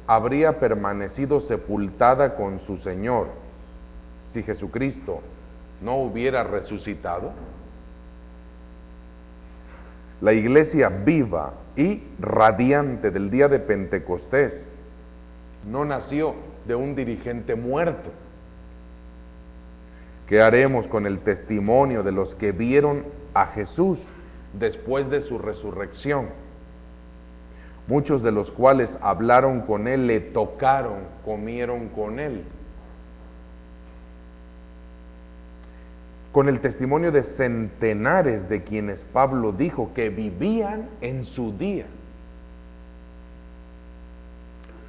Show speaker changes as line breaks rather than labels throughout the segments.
habría permanecido sepultada con su Señor si Jesucristo no hubiera resucitado? La iglesia viva y radiante del día de Pentecostés no nació de un dirigente muerto. ¿Qué haremos con el testimonio de los que vieron a Jesús después de su resurrección? Muchos de los cuales hablaron con él, le tocaron, comieron con él. Con el testimonio de centenares de quienes Pablo dijo que vivían en su día.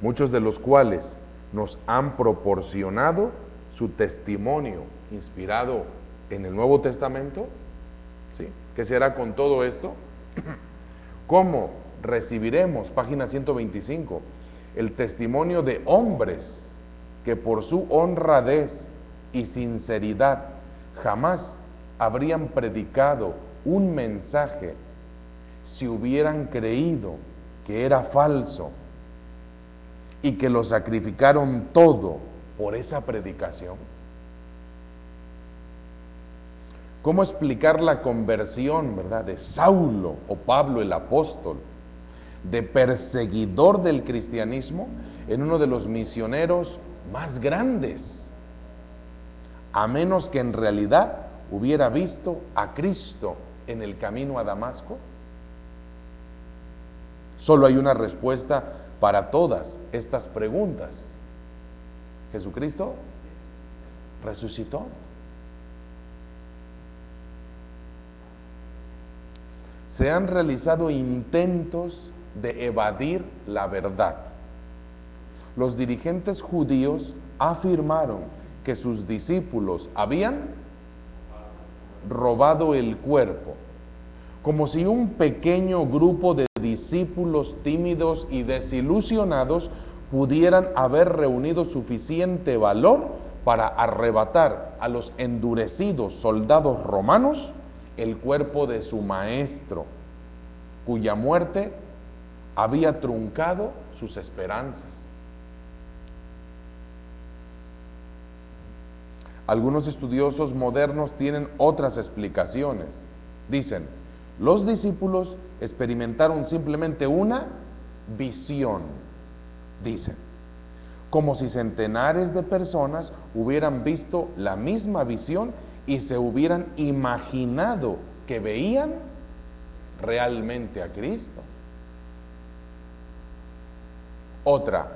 Muchos de los cuales nos han proporcionado su testimonio inspirado en el Nuevo Testamento. ¿Sí? ¿Qué se hará con todo esto? ¿Cómo recibiremos, página 125, el testimonio de hombres que por su honradez y sinceridad jamás habrían predicado un mensaje si hubieran creído que era falso y que lo sacrificaron todo por esa predicación? ¿Cómo explicar la conversión, verdad, de Saulo o Pablo el apóstol, de perseguidor del cristianismo, en uno de los misioneros más grandes, a menos que en realidad hubiera visto a Cristo en el camino a Damasco? Solo hay una respuesta para todas estas preguntas. Jesucristo resucitó. Se han realizado intentos de evadir la verdad. Los dirigentes judíos afirmaron que sus discípulos habían robado el cuerpo, como si un pequeño grupo de discípulos tímidos y desilusionados pudieran haber reunido suficiente valor para arrebatar a los endurecidos soldados romanos el cuerpo de su maestro, cuya muerte había truncado sus esperanzas. Algunos estudiosos modernos tienen otras explicaciones. Dicen, los discípulos experimentaron simplemente una visión, dicen, como si centenares de personas hubieran visto la misma visión y se hubieran imaginado que veían realmente a Cristo. Otra,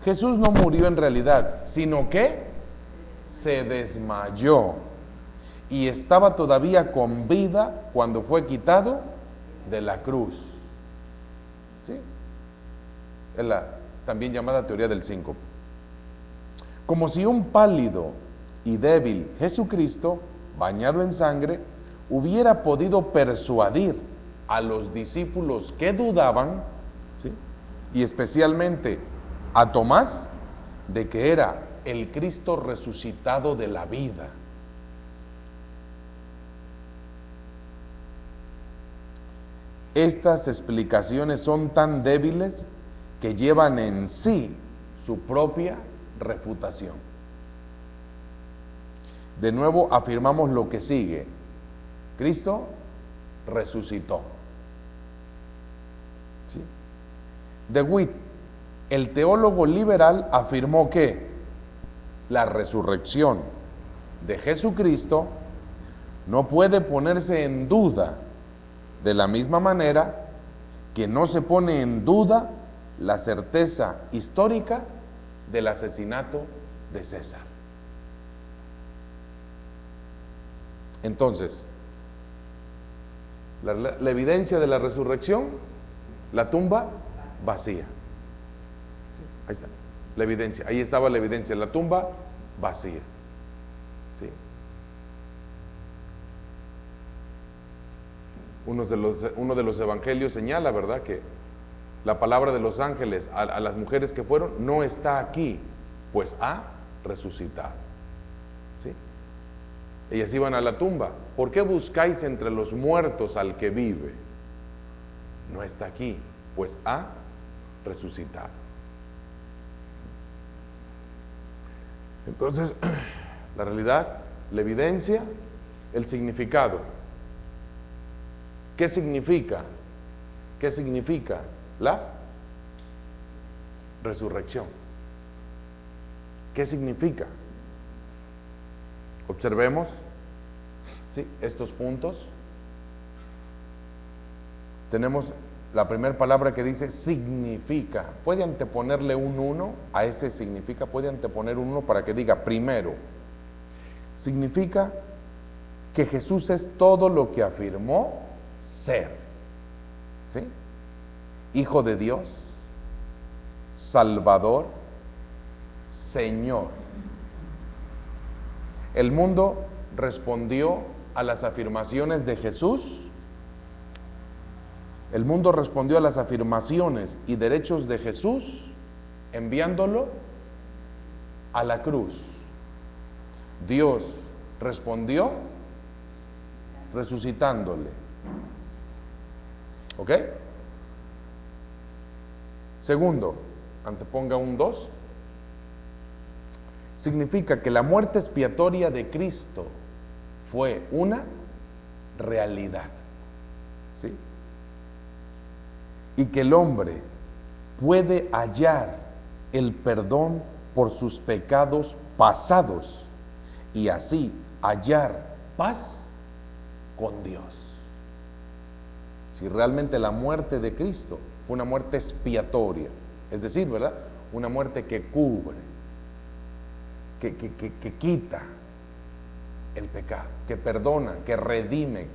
Jesús no murió en realidad, sino que se desmayó y estaba todavía con vida cuando fue quitado de la cruz. ¿Sí? Es la también llamada teoría del síncope. Como si un pálido y débil Jesucristo, bañado en sangre, hubiera podido persuadir a los discípulos que dudaban, ¿sí?, y especialmente a Tomás, de que era el Cristo resucitado de la vida. Estas explicaciones son tan débiles que llevan en sí su propia refutación. De nuevo afirmamos lo que sigue: Cristo resucitó. ¿Sí? De Witt, el teólogo liberal, afirmó que la resurrección de Jesucristo no puede ponerse en duda, de la misma manera que no se pone en duda la certeza histórica del asesinato de César. Entonces, la evidencia de la resurrección, la tumba vacía. Ahí está, la evidencia, ahí estaba la evidencia, la tumba vacía. ¿Sí? Uno de los evangelios señala, ¿verdad?, que la palabra de los ángeles a las mujeres que fueron no está aquí, pues ha resucitado. ¿Sí? Ellas iban a la tumba. ¿Por qué buscáis entre los muertos al que vive? No está aquí, pues ha resucitado. Entonces, la realidad, la evidencia, el significado. ¿Qué significa? ¿Qué significa la resurrección? ¿Qué significa? Observemos, ¿sí?, estos puntos. Tenemos la primera palabra que dice significa. ¿Puede anteponerle un 1 a ese significa? ¿Puede anteponer un 1 para que diga primero? Significa que Jesús es todo lo que afirmó ser. ¿Sí? Hijo de Dios, Salvador, Señor. El mundo respondió a las afirmaciones de Jesús. El mundo respondió a las afirmaciones y derechos de Jesús enviándolo a la cruz. Dios respondió resucitándole. ¿Ok? Segundo, anteponga un 2. Significa que la muerte expiatoria de Cristo fue una realidad. ¿Sí? Y que el hombre puede hallar el perdón por sus pecados pasados y así hallar paz con Dios. Si realmente la muerte de Cristo fue una muerte expiatoria, es decir, ¿verdad?, una muerte que cubre, que quita el pecado, que perdona, que redime,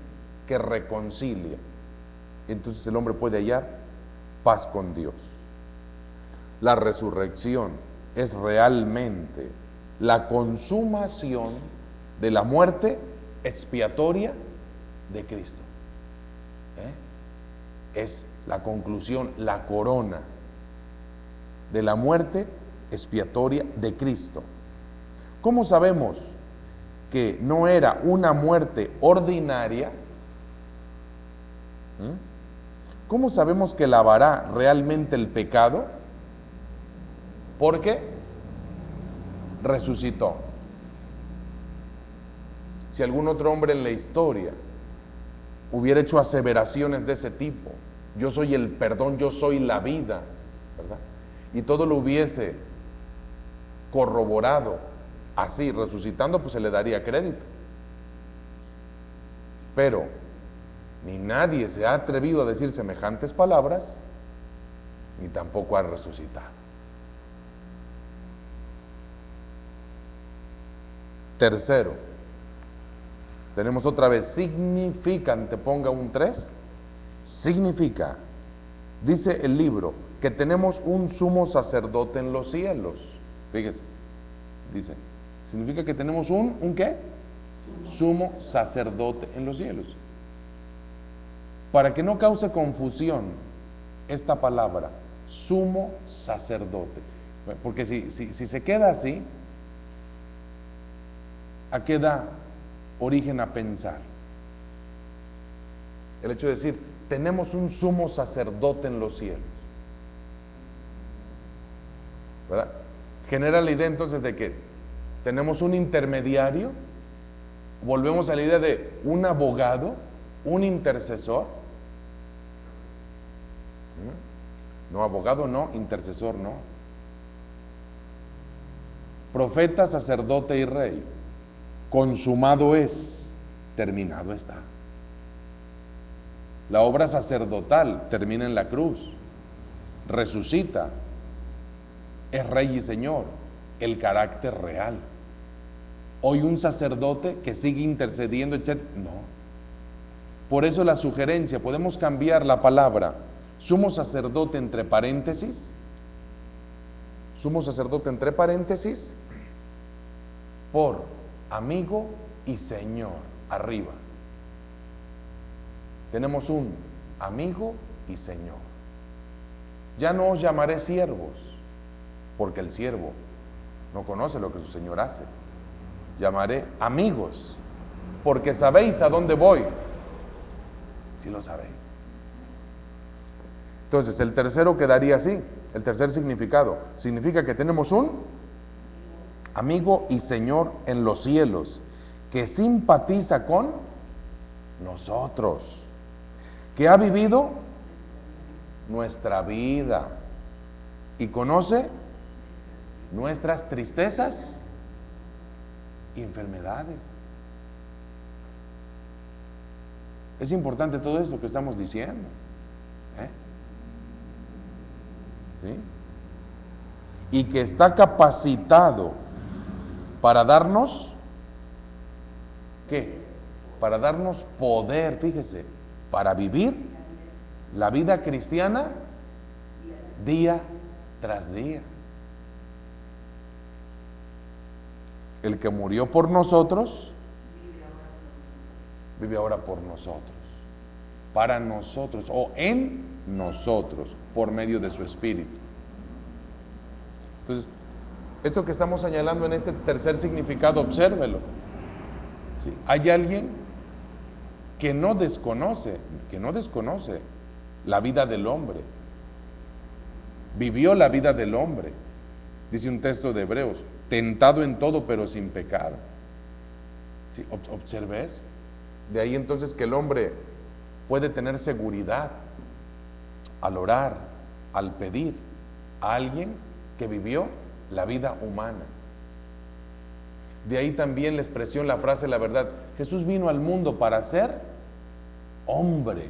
que reconcilia. Entonces el hombre puede hallar paz con Dios. La resurrección es realmente la consumación de la muerte expiatoria de Cristo. Es la conclusión, la corona de la muerte expiatoria de Cristo. ¿Cómo sabemos que no era una muerte ordinaria? ¿Cómo sabemos que lavará realmente el pecado? Porque resucitó. Si algún otro hombre en la historia hubiera hecho aseveraciones de ese tipo, yo soy el perdón, yo soy la vida, ¿verdad?, y todo lo hubiese corroborado así, resucitando, pues se le daría crédito. Pero ni nadie se ha atrevido a decir semejantes palabras, ni tampoco ha resucitado. Tercero, tenemos otra vez, significa, anteponga un 3, significa, dice el libro, que tenemos un sumo sacerdote en los cielos. Fíjese, dice, significa que tenemos ¿un qué? Sumo sacerdote en los cielos. Para que no cause confusión esta palabra, sumo sacerdote, porque si se queda así, ¿a qué da origen a pensar? El hecho de decir, tenemos un sumo sacerdote en los cielos, ¿verdad? Genera la idea entonces de que tenemos un intermediario. Volvemos a la idea de un abogado, un intercesor. No, abogado no, intercesor no. Profeta, sacerdote y rey. Consumado es, terminado está. La obra sacerdotal termina en la cruz, resucita, es rey y señor, el carácter real. Hoy un sacerdote que sigue intercediendo, etc. No. Por eso la sugerencia, podemos cambiar la palabra sumo sacerdote entre paréntesis, sumo sacerdote entre paréntesis, por amigo y señor, arriba. Tenemos un amigo y señor. Ya no os llamaré siervos, porque el siervo no conoce lo que su señor hace. Llamaré amigos, porque sabéis a dónde voy. Si lo sabéis. Entonces, el tercero quedaría así, el tercer significado. Significa que tenemos un amigo y Señor en los cielos, que simpatiza con nosotros, que ha vivido nuestra vida y conoce nuestras tristezas y enfermedades. Es importante todo esto que estamos diciendo, ¿sí? Y que está capacitado para darnos, ¿qué? Para darnos poder, fíjese, para vivir la vida cristiana día tras día. El que murió por nosotros, vive ahora por nosotros, para nosotros o en nosotros, por medio de su Espíritu. Entonces, esto que estamos señalando en este tercer significado, obsérvelo. ¿Sí? Hay alguien que no desconoce la vida del hombre. Vivió la vida del hombre. Dice un texto de Hebreos, tentado en todo pero sin pecado. ¿Sí? Observe eso. De ahí entonces que el hombre puede tener seguridad al orar, al pedir a alguien que vivió la vida humana. De ahí también la expresión, la frase, la verdad. Jesús vino al mundo para ser hombre,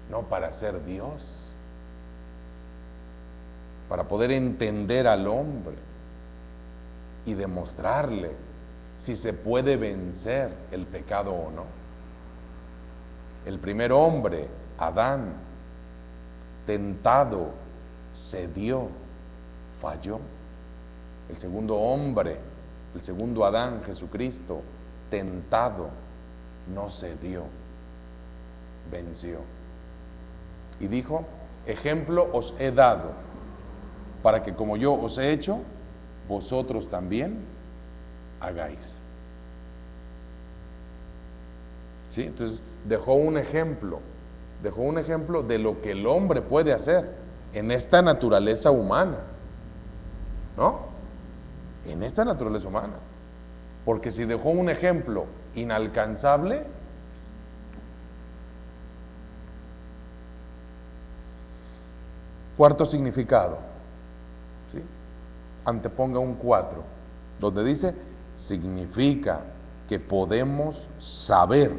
no para ser Dios. Para poder entender al hombre y demostrarle si se puede vencer el pecado o no. El primer hombre, Adán, tentado, cedió, falló. El segundo hombre, el segundo Adán, Jesucristo, tentado, no cedió, venció. Y dijo, ejemplo os he dado, para que como yo os he hecho, vosotros también hagáis. ¿Sí? Entonces dejó un ejemplo de lo que el hombre puede hacer en esta naturaleza humana, ¿no? En esta naturaleza humana. Porque si dejó un ejemplo inalcanzable, cuarto significado, ¿sí? Anteponga un 4, donde dice, significa que podemos saber,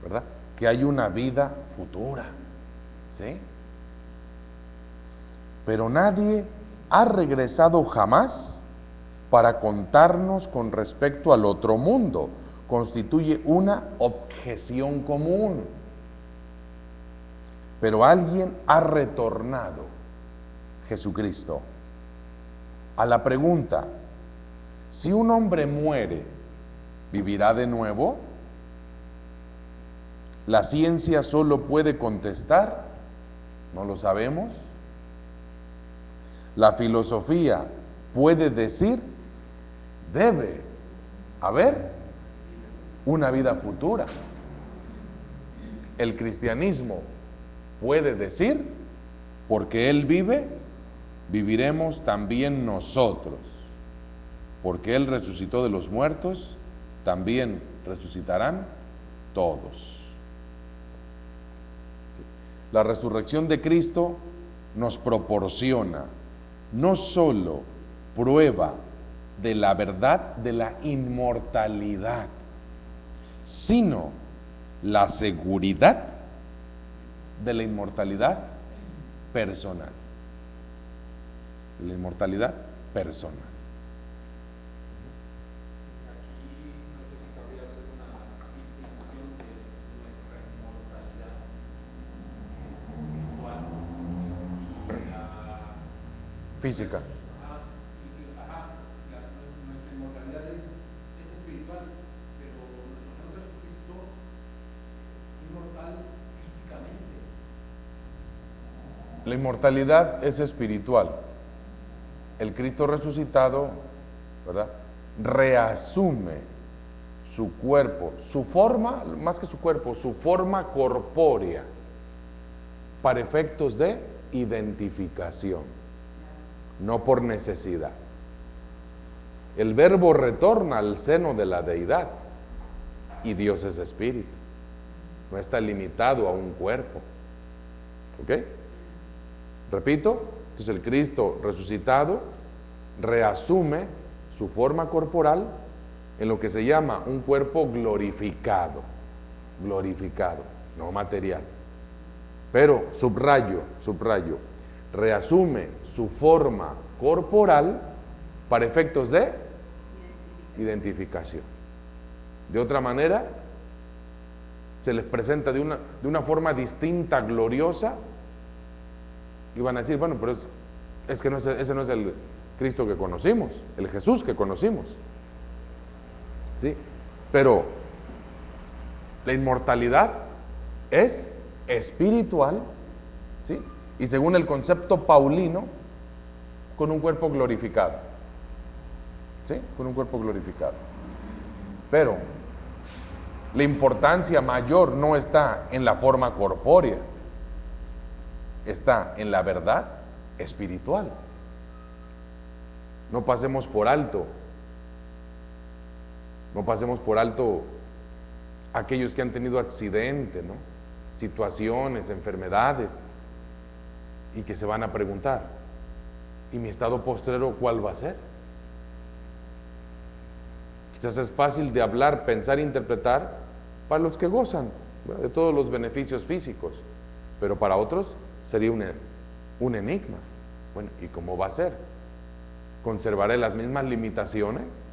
¿verdad?, que hay una vida futura, ¿sí? Pero nadie ha regresado jamás para contarnos con respecto al otro mundo. Constituye una objeción común. Pero alguien ha retornado, Jesucristo, a la pregunta, si un hombre muere, ¿vivirá de nuevo? La ciencia solo puede contestar, no lo sabemos. La filosofía puede decir, debe haber una vida futura. El cristianismo puede decir, porque Él vive, viviremos también nosotros. Porque Él resucitó de los muertos, también resucitarán todos. La resurrección de Cristo nos proporciona no solo prueba de la verdad de la inmortalidad, sino la seguridad de la inmortalidad personal. La inmortalidad personal. Física.
Nuestra inmortalidad es espiritual, pero nuestro Señor Jesucristo es inmortal físicamente.
La inmortalidad es espiritual. El Cristo resucitado, ¿verdad?, reasume su cuerpo, su forma, más que su cuerpo, su forma corpórea, para efectos de identificación, no por necesidad. El Verbo retorna al seno de la deidad y Dios es espíritu. No está limitado a un cuerpo. ¿Ok? Repito, entonces el Cristo resucitado reasume su forma corporal en lo que se llama un cuerpo glorificado, no material. Pero subrayo, reasume su forma corporal para efectos de identificación. De otra manera, se les presenta de una forma distinta, gloriosa, y van a decir, bueno, pero es que ese no es el Cristo que conocimos, el Jesús que conocimos. ¿Sí? Pero la inmortalidad es espiritual, ¿sí? Y según el concepto paulino, con un cuerpo glorificado. ¿Sí? Con un cuerpo glorificado. Pero la importancia mayor no está en la forma corpórea, está en la verdad espiritual. No pasemos por alto aquellos que han tenido accidentes, ¿no? Situaciones, enfermedades, y que se van a preguntar, ¿y mi estado postrero cuál va a ser? Quizás es fácil de hablar, pensar e interpretar para los que gozan, ¿verdad?, de todos los beneficios físicos, pero para otros sería un enigma. Bueno, ¿y cómo va a ser? ¿Conservaré las mismas limitaciones?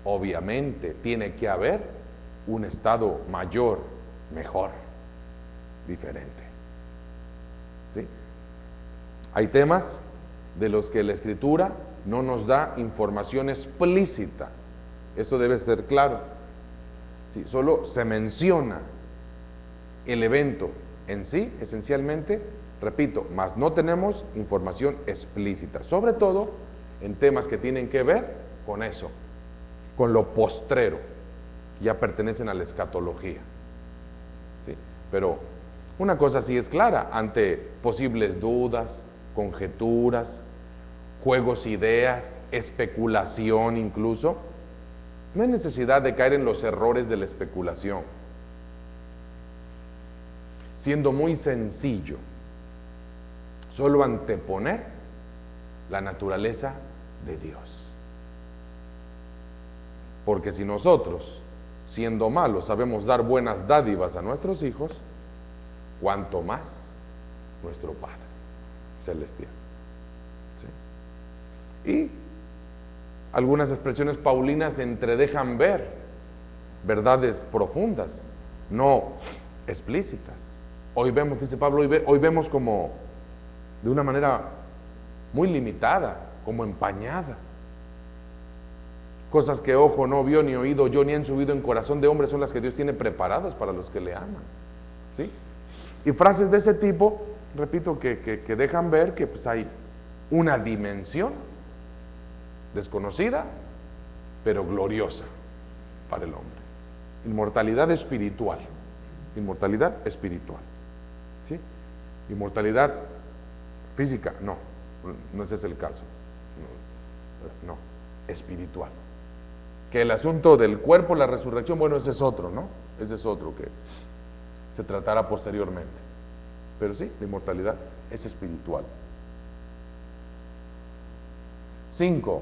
Obviamente tiene que haber un estado mayor, mejor, diferente. ¿Sí? Hay temas de los que la Escritura no nos da información explícita. Esto debe ser claro. ¿Sí? Solo se menciona el evento en sí, esencialmente, repito, mas no tenemos información explícita, sobre todo en temas que tienen que ver con eso, con lo postrero, que ya pertenecen a la escatología. ¿Sí? Pero una cosa sí es clara, ante posibles dudas, conjeturas, juegos, ideas, especulación incluso, no hay necesidad de caer en los errores de la especulación, siendo muy sencillo, solo anteponer la naturaleza de Dios. Porque si nosotros, siendo malos, sabemos dar buenas dádivas a nuestros hijos, cuanto más nuestro Padre Celestial. ¿Sí? Y algunas expresiones paulinas entredejan ver verdades profundas, no explícitas. Hoy vemos, dice Pablo, hoy vemos como de una manera muy limitada, como empañada. Cosas que ojo no vio, ni oído yo, ni han subido en corazón de hombre, son las que Dios tiene preparadas para los que le aman. ¿Sí? Y frases de ese tipo, repito, que dejan ver que pues hay una dimensión desconocida, pero gloriosa para el hombre. Inmortalidad espiritual. Inmortalidad espiritual. ¿Sí? Inmortalidad física, no ese es el caso. No, espiritual. Que el asunto del cuerpo, la resurrección, bueno, ese es otro, ¿no? Ese es otro que se tratará posteriormente. Pero sí, la inmortalidad es espiritual. 5.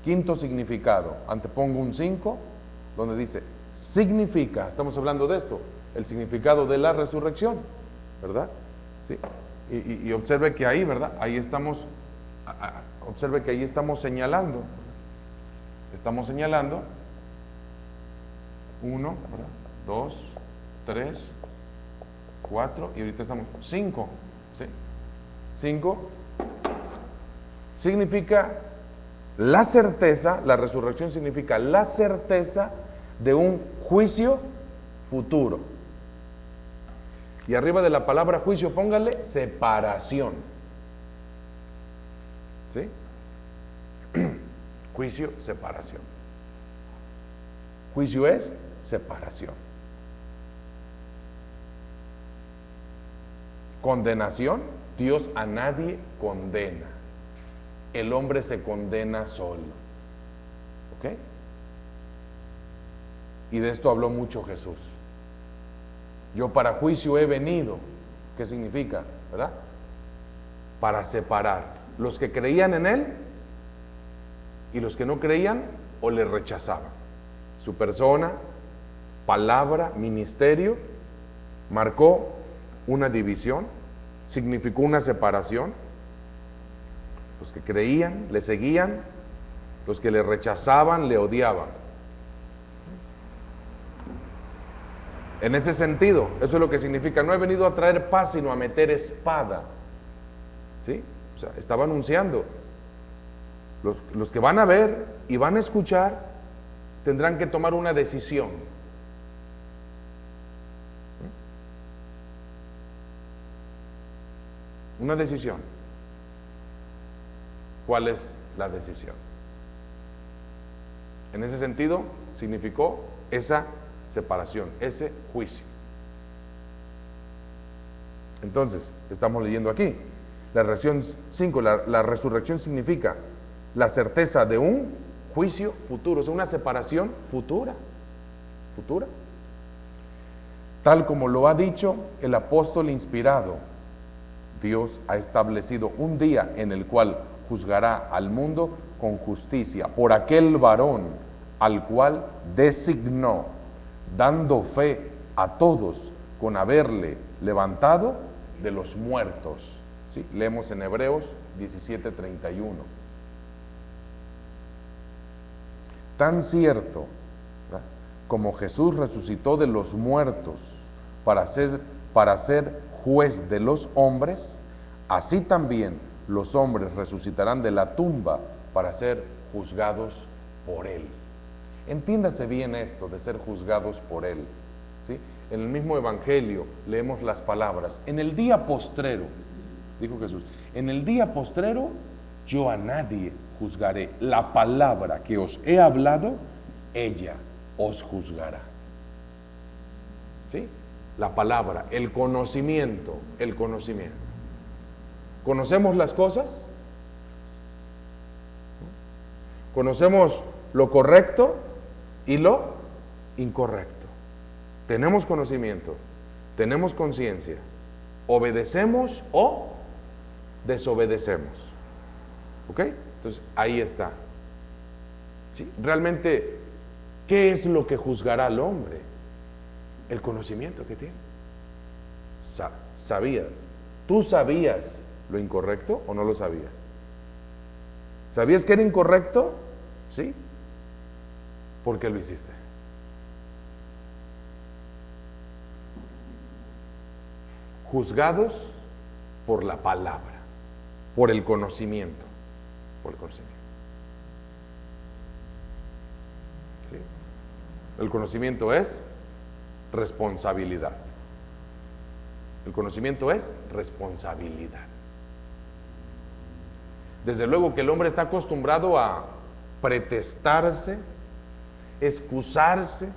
Quinto significado. Antepongo un 5, donde dice, significa, estamos hablando de esto, el significado de la resurrección, ¿verdad? Sí. Y observe que ahí, ¿verdad? Ahí estamos, observe que ahí estamos señalando. Estamos señalando 1, 2, 3, 4 y ahorita estamos 5. ¿Sí? 5 significa la certeza, la resurrección significa la certeza de un juicio futuro. Y arriba de la palabra juicio póngale separación. ¿Sí? Juicio, separación. Juicio es separación. Condenación, Dios a nadie condena. El hombre se condena solo. ¿Ok? Y de esto habló mucho Jesús. Yo para juicio he venido. ¿Qué significa? ¿Verdad? Para separar los que creían en Él y los que no creían o le rechazaban. Su persona, palabra, ministerio, marcó una división, significó una separación. Los que creían, le seguían, los que le rechazaban, le odiaban. En ese sentido, eso es lo que significa, no he venido a traer paz, sino a meter espada. ¿Sí? O sea, estaba anunciando. Los que van a ver y van a escuchar tendrán que tomar una decisión. Una decisión. ¿Cuál es la decisión? En ese sentido, significó esa separación, ese juicio. Entonces, estamos leyendo aquí, la resurrección 5, la resurrección significa la certeza de un juicio futuro, o sea, una separación futura, tal como lo ha dicho el apóstol inspirado. Dios ha establecido un día en el cual juzgará al mundo con justicia por aquel varón al cual designó, dando fe a todos con haberle levantado de los muertos. ¿Sí? Leemos en Hebreos 17:31. Tan cierto, ¿verdad?, como Jesús resucitó de los muertos para ser juez de los hombres, así también los hombres resucitarán de la tumba para ser juzgados por Él. Entiéndase bien esto de ser juzgados por Él. ¿Sí? En el mismo Evangelio leemos las palabras: en el día postrero, dijo Jesús, en el día postrero yo a nadie juzgaré. La palabra que os he hablado, ella os juzgará. ¿Sí? La palabra, el conocimiento, el conocimiento. ¿Conocemos las cosas? ¿Conocemos lo correcto y lo incorrecto? Tenemos conocimiento, tenemos conciencia, obedecemos o desobedecemos. ¿Ok? Entonces, ahí está. ¿Sí? Realmente, ¿qué es lo que juzgará al hombre? El conocimiento que tiene. ¿Sabías? ¿Tú sabías lo incorrecto o no lo sabías? ¿Sabías que era incorrecto? Sí. ¿Por qué lo hiciste? Juzgados por la palabra, por el conocimiento, por el conocimiento. ¿Sí? El conocimiento es responsabilidad. El conocimiento es responsabilidad. Desde luego que el hombre está acostumbrado a pretextarse, excusarse,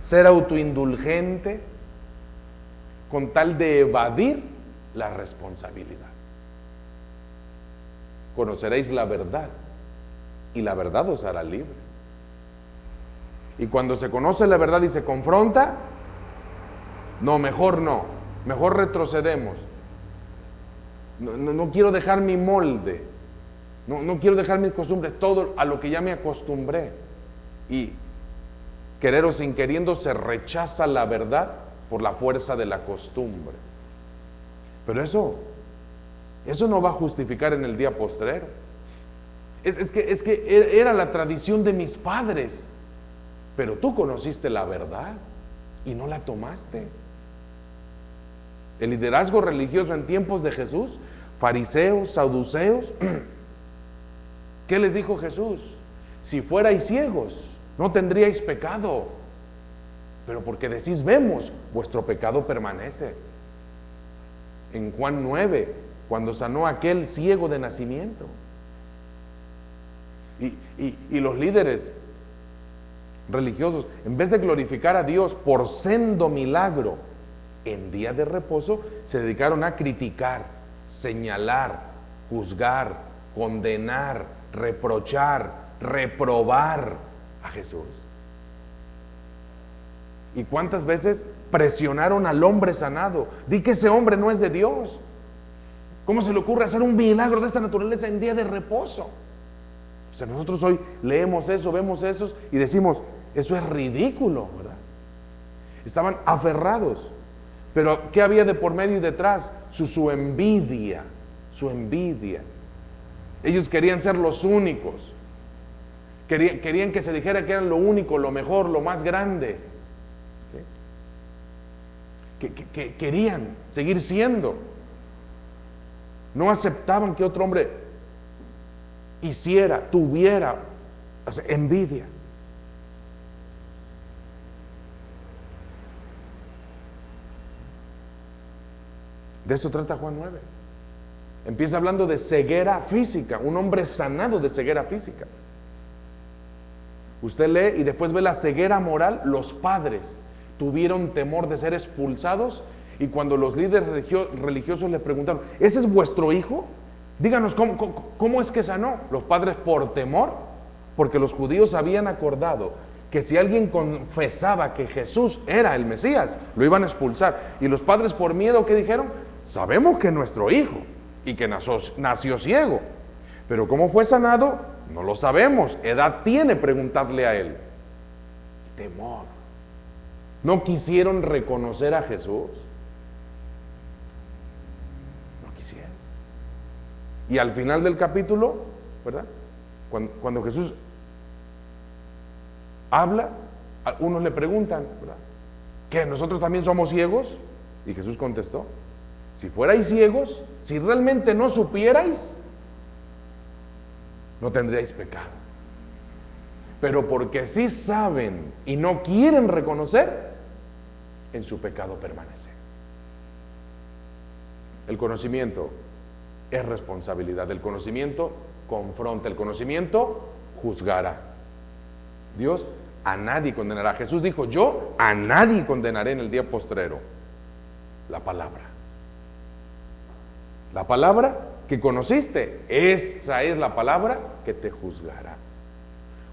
ser autoindulgente con tal de evadir la responsabilidad. Conoceréis la verdad y la verdad os hará libres. Y cuando se conoce la verdad y se confronta, no, mejor retrocedemos. No quiero dejar mi molde, no quiero dejar mis costumbres, todo a lo que ya me acostumbré. Y querer o sin queriendo se rechaza la verdad por la fuerza de la costumbre. Pero eso no va a justificar en el día postrero. Es que era la tradición de mis padres, pero tú conociste la verdad y no la tomaste. El liderazgo religioso en tiempos de Jesús, fariseos, saduceos, ¿qué les dijo Jesús? Si fuerais ciegos, no tendríais pecado, pero porque decís vemos, vuestro pecado permanece. En Juan 9, cuando sanó a aquel ciego de nacimiento. Y los líderes religiosos, en vez de glorificar a Dios por sendo milagro en día de reposo, se dedicaron a criticar, señalar, juzgar, condenar, reprochar, reprobar a Jesús. ¿Y cuántas veces presionaron al hombre sanado? Di que ese hombre no es de Dios. ¿Cómo se le ocurre hacer un milagro de esta naturaleza en día de reposo? O sea, nosotros hoy leemos eso, vemos eso y decimos, eso es ridículo, ¿verdad? Estaban aferrados. Pero ¿qué había de por medio y detrás? Su envidia, su envidia. Ellos querían ser los únicos. Querían que se dijera que eran lo único, lo mejor, lo más grande. ¿Sí? Que querían seguir siendo. No aceptaban que otro hombre hiciera, tuviera, o sea, envidia. De eso trata Juan 9. Empieza hablando de ceguera física, un hombre sanado de ceguera física. Usted lee y después ve la ceguera moral. Los padres tuvieron temor de ser expulsados, y cuando los líderes religiosos les preguntaron, ¿ese es vuestro hijo? Díganos, ¿cómo es que sanó? Los padres, por temor, porque los judíos habían acordado que si alguien confesaba que Jesús era el Mesías, lo iban a expulsar. Y los padres, por miedo, ¿qué dijeron? Sabemos que es nuestro hijo y que nació ciego, pero ¿cómo fue sanado? No lo sabemos. ¿Edad tiene? Preguntarle a él. Temor. No quisieron reconocer a Jesús. No quisieron. Y al final del capítulo, ¿verdad? Cuando Jesús habla, unos le preguntan, ¿verdad?, ¿que nosotros también somos ciegos? Y Jesús contestó, si fuerais ciegos, si realmente no supierais, no tendríais pecado. Pero porque sí saben y no quieren reconocer, en su pecado permanecen. El conocimiento es responsabilidad. El conocimiento confronta. El conocimiento juzgará. Dios a nadie condenará. Jesús dijo, yo a nadie condenaré en el día postrero. La palabra. La palabra que conociste, esa es la palabra que te juzgará.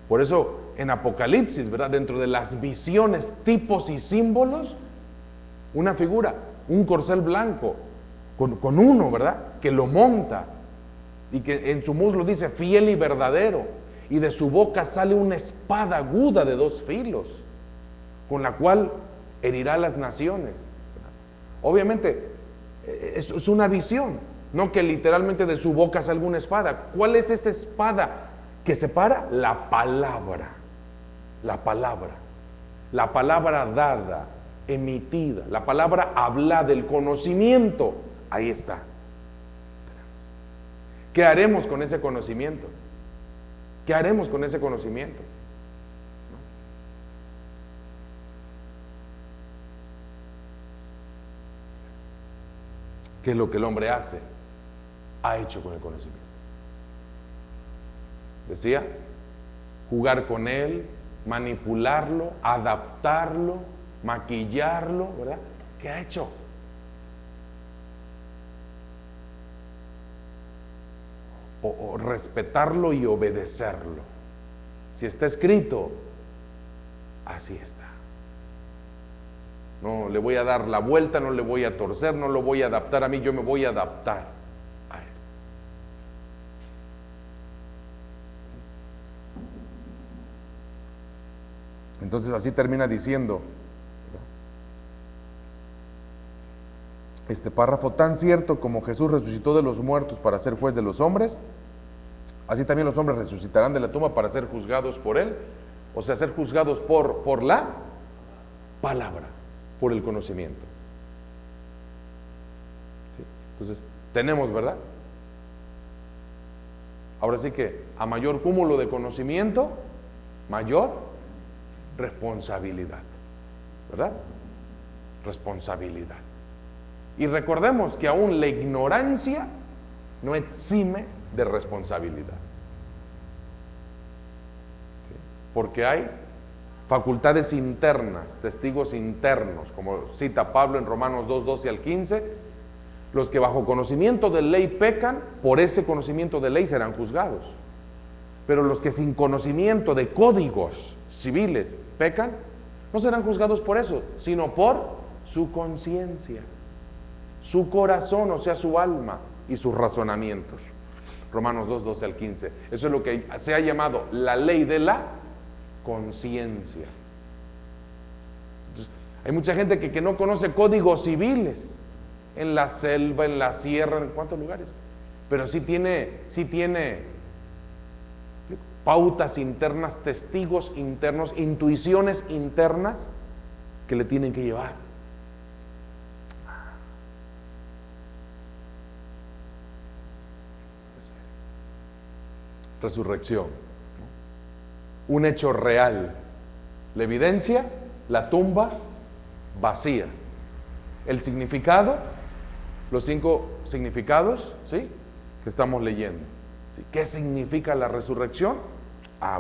Por eso en Apocalipsis, ¿verdad?, dentro de las visiones, tipos y símbolos, una figura, un corcel blanco, con uno, ¿verdad?, que lo monta, y que en su muslo dice fiel y verdadero, y de su boca sale una espada aguda de 2 filos, con la cual herirá a las naciones. Obviamente es una visión, no que literalmente de su boca salga una espada. ¿Cuál es esa espada que separa? La palabra. La palabra. La palabra dada, emitida, la palabra hablada, el conocimiento. Ahí está. ¿Qué haremos con ese conocimiento? ¿Qué haremos con ese conocimiento? ¿Qué es lo que el hombre ha hecho con el conocimiento? Decía, jugar con él, manipularlo, adaptarlo, maquillarlo, ¿verdad? ¿Qué ha hecho? O respetarlo y obedecerlo. Si está escrito, así está. No le voy a dar la vuelta, no le voy a torcer, no lo voy a adaptar a mí, yo me voy a adaptar a él. Entonces así termina diciendo este párrafo: tan cierto como Jesús resucitó de los muertos para ser juez de los hombres, así también los hombres resucitarán de la tumba para ser juzgados por él, o sea, ser juzgados por la palabra, por el conocimiento. ¿Sí? Entonces, tenemos, ¿verdad? Ahora sí que a mayor cúmulo de conocimiento, mayor responsabilidad, ¿verdad? Responsabilidad. Y recordemos que aún la ignorancia no exime de responsabilidad. ¿Sí? Porque hay facultades internas, testigos internos, como cita Pablo en Romanos 2, 12 al 15, los que bajo conocimiento de ley pecan, por ese conocimiento de ley serán juzgados. Pero los que sin conocimiento de códigos civiles pecan, no serán juzgados por eso, sino por su conciencia, su corazón, o sea, su alma y sus razonamientos. Romanos 2, 12 al 15. Eso es lo que se ha llamado la ley de la conciencia. Hay mucha gente que no conoce códigos civiles, en la selva, en la sierra, en cuántos lugares, pero sí tiene pautas internas, testigos internos, intuiciones internas que le tienen que llevar. Resurrección, un hecho real. La evidencia, la tumba vacía. El significado, los 5 significados, ¿sí?, que estamos leyendo. ¿Sí? ¿Qué significa la resurrección?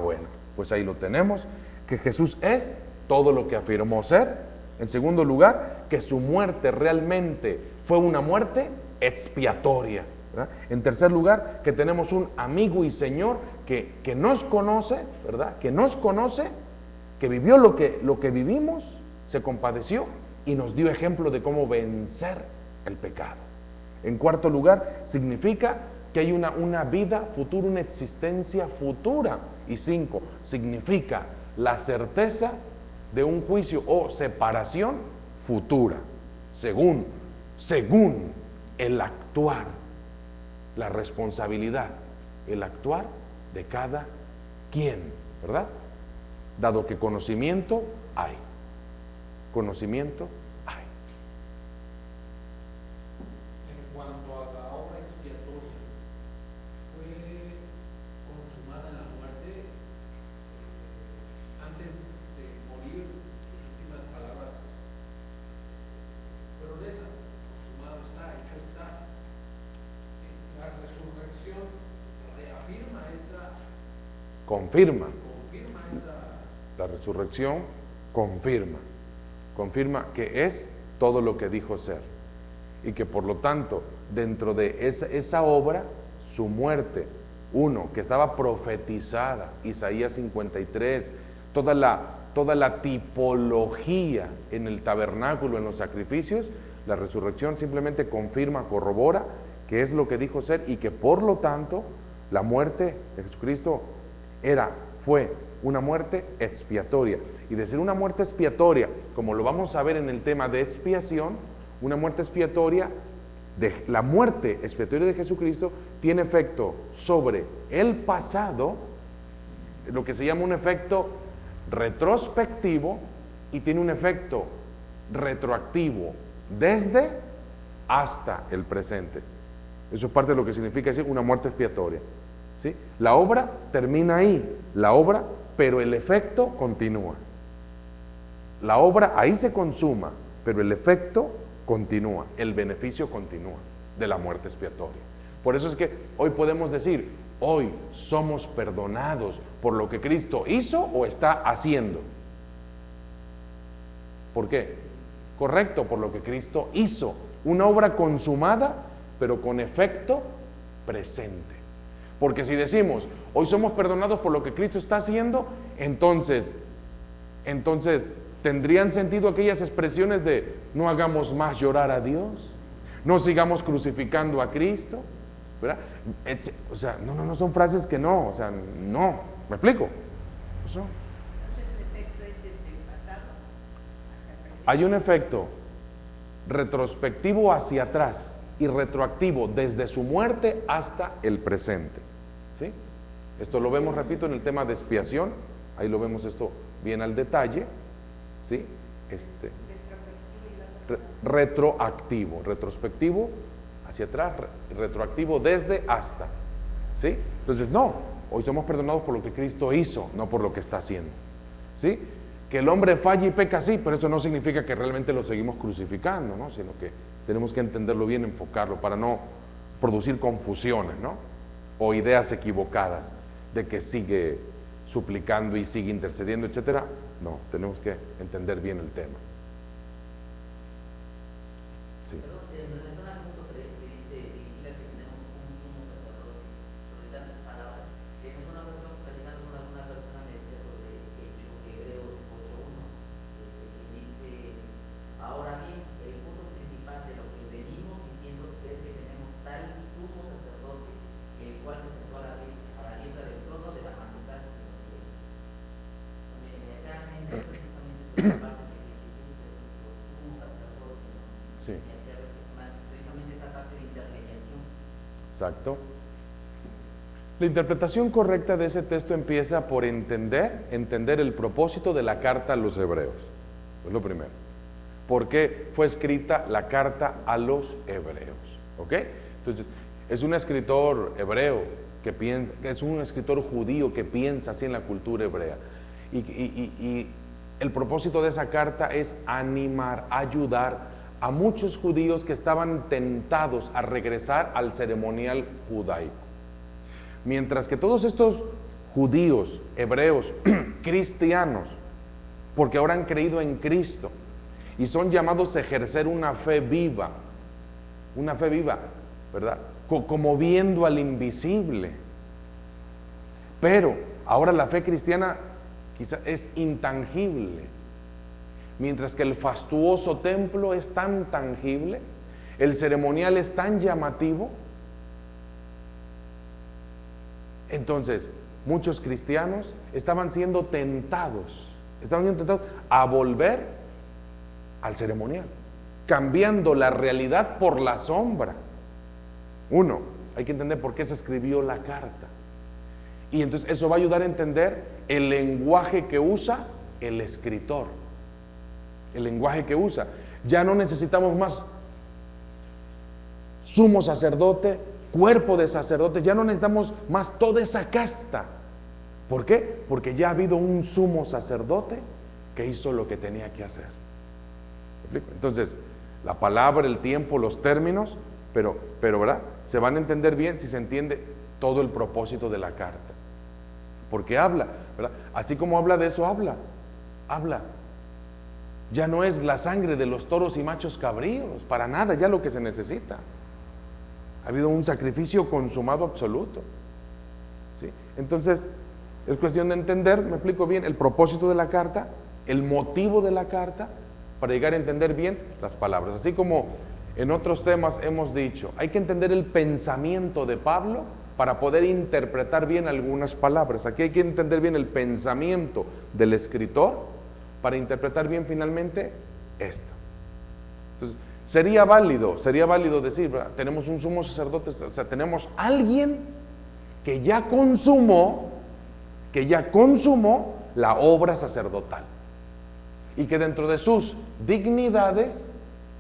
Bueno, pues ahí lo tenemos, que Jesús es todo lo que afirmó ser. En segundo lugar, que su muerte realmente fue una muerte expiatoria, ¿verdad? En tercer lugar, que tenemos un amigo y Señor que nos conoce, ¿verdad? Que nos conoce, que vivió lo que vivimos, se compadeció y nos dio ejemplo de cómo vencer el pecado. En cuarto lugar, significa que hay una vida futura, una existencia futura. Y 5, significa la certeza de un juicio o separación futura, según el actuar, la responsabilidad, el actuar de cada quien, ¿verdad? Dado que conocimiento hay. Conocimiento hay.
En cuanto a la obra expiatoria, fue consumada en la muerte antes de morir. Sus últimas palabras fueron esas: consumado está, hecho está. La resurrección reafirma esa,
Confirma.
esa.
La resurrección confirma que es todo lo que dijo ser, y que por lo tanto dentro de esa obra, su muerte, que estaba profetizada, Isaías 53, toda la tipología en el tabernáculo, en los sacrificios, la resurrección simplemente confirma, corrobora que es lo que dijo ser, y que por lo tanto la muerte de Jesucristo fue una muerte expiatoria. Y de ser una muerte expiatoria, como lo vamos a ver en el tema de expiación, una muerte expiatoria, la muerte expiatoria de Jesucristo tiene efecto sobre el pasado, lo que se llama un efecto retrospectivo, y tiene un efecto retroactivo desde hasta el presente. Eso es parte de lo que significa decir una muerte expiatoria, ¿sí? La obra termina ahí, pero el efecto continúa. La obra ahí se consuma, pero el efecto continúa, el beneficio continúa de la muerte expiatoria. Por eso es que hoy podemos decir, hoy somos perdonados por lo que Cristo hizo o está haciendo. ¿Por qué? Correcto, por lo que Cristo hizo, una obra consumada, pero con efecto presente. Porque si decimos, hoy somos perdonados por lo que Cristo está haciendo, entonces ¿tendrían sentido aquellas expresiones de no hagamos más llorar a Dios? No sigamos crucificando a Cristo, ¿verdad? O sea, no son frases que no, o sea, no, ¿me explico? Eso. Hay un efecto retrospectivo hacia atrás y retroactivo desde su muerte hasta el presente, ¿sí? Esto lo vemos, repito, en el tema de expiación, ahí lo vemos esto bien al detalle, ¿sí? Retroactivo, retrospectivo hacia atrás, retroactivo desde hasta, ¿sí? Entonces, no, hoy somos perdonados por lo que Cristo hizo, no por lo que está haciendo, ¿sí? Que el hombre falle y peca, sí, pero eso no significa que realmente lo seguimos crucificando, ¿no? Sino que tenemos que entenderlo bien, enfocarlo, para no producir confusiones, ¿no? O ideas equivocadas de que sigue suplicando y sigue intercediendo, etcétera. No, tenemos que entender bien el tema. Sí.
En relación al punto 3, que dice, significa que tenemos un sumo sacerdote, sobre tantas palabras, que no es una cuestión
Sí,
Precisamente esa parte de intermediación.
exacto. La interpretación correcta de ese texto empieza por entender el propósito de la carta a los hebreos. Es lo primero. ¿Por qué fue escrita la carta a los hebreos? ¿Ok? Entonces, es un escritor hebreo que piensa, es un escritor judío que piensa así en la cultura hebrea. Y el propósito de esa carta es animar, ayudar a muchos judíos que estaban tentados a regresar al ceremonial judaico. Mientras que todos estos judíos, hebreos, cristianos, porque ahora han creído en Cristo y son llamados a ejercer una fe viva, ¿verdad? Como viendo al invisible. Pero ahora la fe cristiana quizás es intangible, mientras que el fastuoso templo es tan tangible, el ceremonial es tan llamativo. Entonces, muchos cristianos estaban siendo tentados a volver al ceremonial, cambiando la realidad por la sombra. Uno, hay que entender por qué se escribió la carta. Y entonces eso va a ayudar a entender el lenguaje que usa el escritor. El lenguaje que usa. Ya no necesitamos más sumo sacerdote, cuerpo de sacerdotes, ya no necesitamos más toda esa casta. ¿Por qué? Porque ya ha habido un sumo sacerdote que hizo lo que tenía que hacer. ¿Me explico? Entonces, la palabra, el tiempo, los términos, pero ¿verdad? Se van a entender bien si se entiende todo el propósito de la carta. Porque habla, ¿verdad? Así como habla de eso, habla. Ya no es la sangre de los toros y machos cabríos, para nada, ya lo que se necesita. Ha habido un sacrificio consumado absoluto. ¿Sí? Entonces, es cuestión de entender, me explico bien, el propósito de la carta, el motivo de la carta, para llegar a entender bien las palabras. Así como en otros temas hemos dicho, hay que entender el pensamiento de Pablo para poder interpretar bien algunas palabras. Aquí hay que entender bien el pensamiento del escritor para interpretar bien finalmente esto. Entonces, sería válido decir, ¿verdad? Tenemos un sumo sacerdote, o sea, tenemos alguien que ya consumó la obra sacerdotal y que dentro de sus dignidades,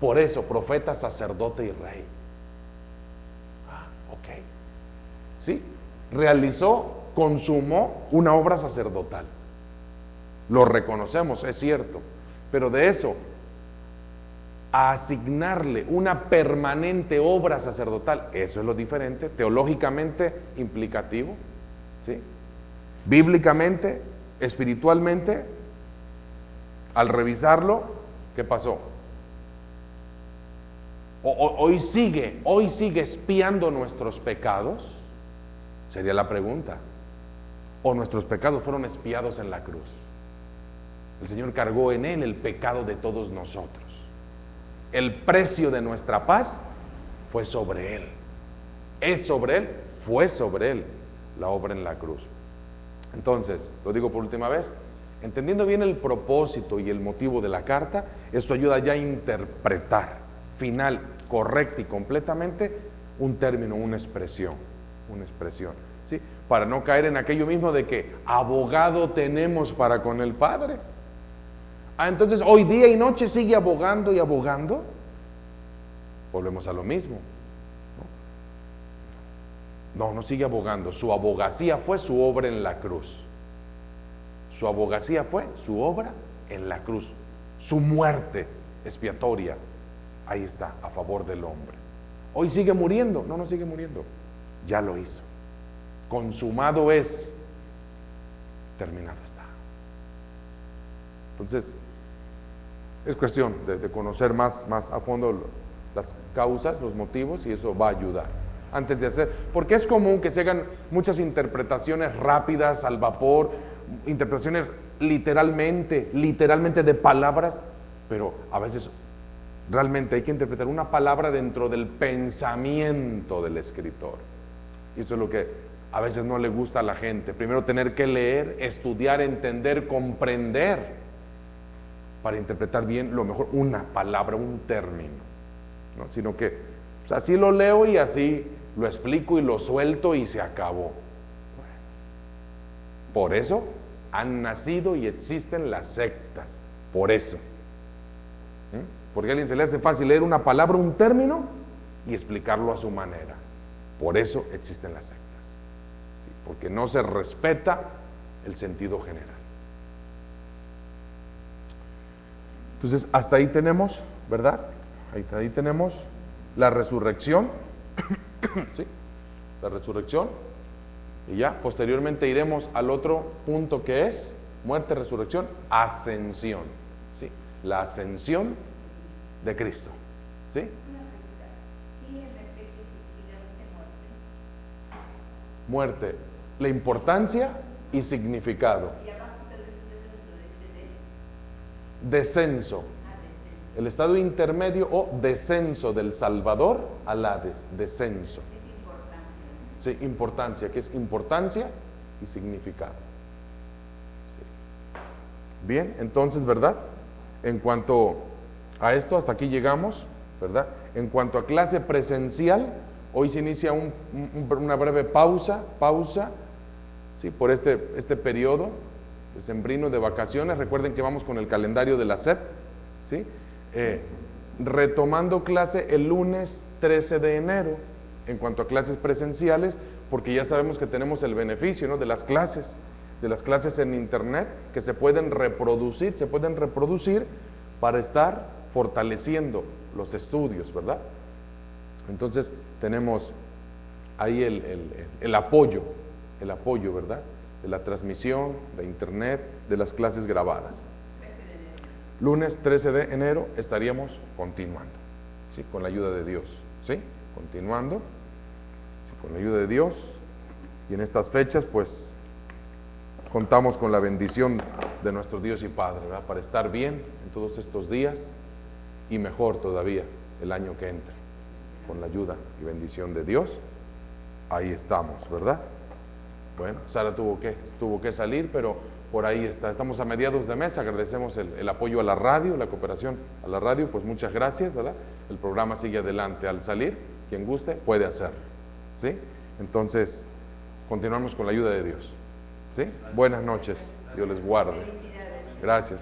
por eso, profeta, sacerdote y rey. Ok. ¿Sí? Consumó una obra sacerdotal. Lo reconocemos, es cierto, pero de eso a asignarle una permanente obra sacerdotal, eso es lo diferente, teológicamente implicativo, ¿sí? Bíblicamente, espiritualmente, al revisarlo, ¿qué pasó? Hoy sigue espiando nuestros pecados, sería la pregunta, o nuestros pecados fueron espiados en la cruz. El Señor cargó en Él el pecado de todos nosotros. El precio de nuestra paz fue sobre Él. Fue sobre Él la obra en la cruz. Entonces, lo digo por última vez, entendiendo bien el propósito y el motivo de la carta, eso ayuda ya a interpretar final, correcta y completamente un término, una expresión, ¿sí? Para no caer en aquello mismo de que abogado tenemos para con el Padre. Entonces hoy día y noche sigue abogando y abogando. Volvemos a lo mismo. No sigue abogando. Su abogacía fue su obra en la cruz. Su abogacía fue su obra en la cruz. Su muerte expiatoria, ahí está, a favor del hombre. Hoy sigue muriendo. No sigue muriendo. Ya lo hizo. Consumado es. Terminado está. Entonces, es cuestión de conocer más a fondo las causas, los motivos, y eso va a ayudar. Antes de hacer, porque es común que se hagan muchas interpretaciones rápidas, al vapor, interpretaciones literalmente de palabras, pero a veces realmente hay que interpretar una palabra dentro del pensamiento del escritor. Y eso es lo que a veces no le gusta a la gente. Primero tener que leer, estudiar, entender, comprender para interpretar bien, lo mejor, una palabra, un término, ¿no? Sino que pues, así lo leo y así lo explico y lo suelto y se acabó. Por eso han nacido y existen las sectas, por eso. Porque a alguien se le hace fácil leer una palabra, un término y explicarlo a su manera. Por eso existen las sectas, porque no se respeta el sentido general. Entonces, hasta ahí tenemos, ¿verdad? Ahí tenemos la resurrección, ¿sí? La resurrección, y ya posteriormente iremos al otro punto que es muerte, resurrección, ascensión, ¿sí? La ascensión de Cristo, ¿sí? Muerte, la importancia y significado. Descenso, el estado intermedio o descenso del Salvador al Hades, descenso. Sí, importancia, que es importancia y significado. Sí. Bien, entonces, ¿verdad? En cuanto a esto, hasta aquí llegamos, ¿verdad? En cuanto a clase presencial, hoy se inicia una breve pausa, ¿sí? Por este periodo decembrino de vacaciones. Recuerden que vamos con el calendario de la SEP, ¿sí? Retomando clase el lunes 13 de enero, en cuanto a clases presenciales, porque ya sabemos que tenemos el beneficio, ¿no? de las clases en internet, que se pueden reproducir para estar fortaleciendo los estudios, ¿verdad? Entonces tenemos ahí el apoyo, ¿verdad? De la transmisión, de internet, de las clases grabadas. Lunes 13 de enero estaríamos continuando, ¿sí? Con la ayuda de Dios, ¿sí? Continuando, ¿sí? Con la ayuda de Dios. Y en estas fechas, pues, contamos con la bendición de nuestro Dios y Padre, ¿verdad? Para estar bien en todos estos días y mejor todavía el año que entra. Con la ayuda y bendición de Dios, ahí estamos, ¿verdad? Bueno, Sara tuvo que salir, pero por ahí está. Estamos a mediados de mes, agradecemos el apoyo a la radio, la cooperación a la radio, pues muchas gracias, ¿verdad? El programa sigue adelante. Al salir, quien guste puede hacerlo, ¿sí? Entonces, continuamos con la ayuda de Dios, ¿sí? Buenas noches, Dios les guarde. Gracias.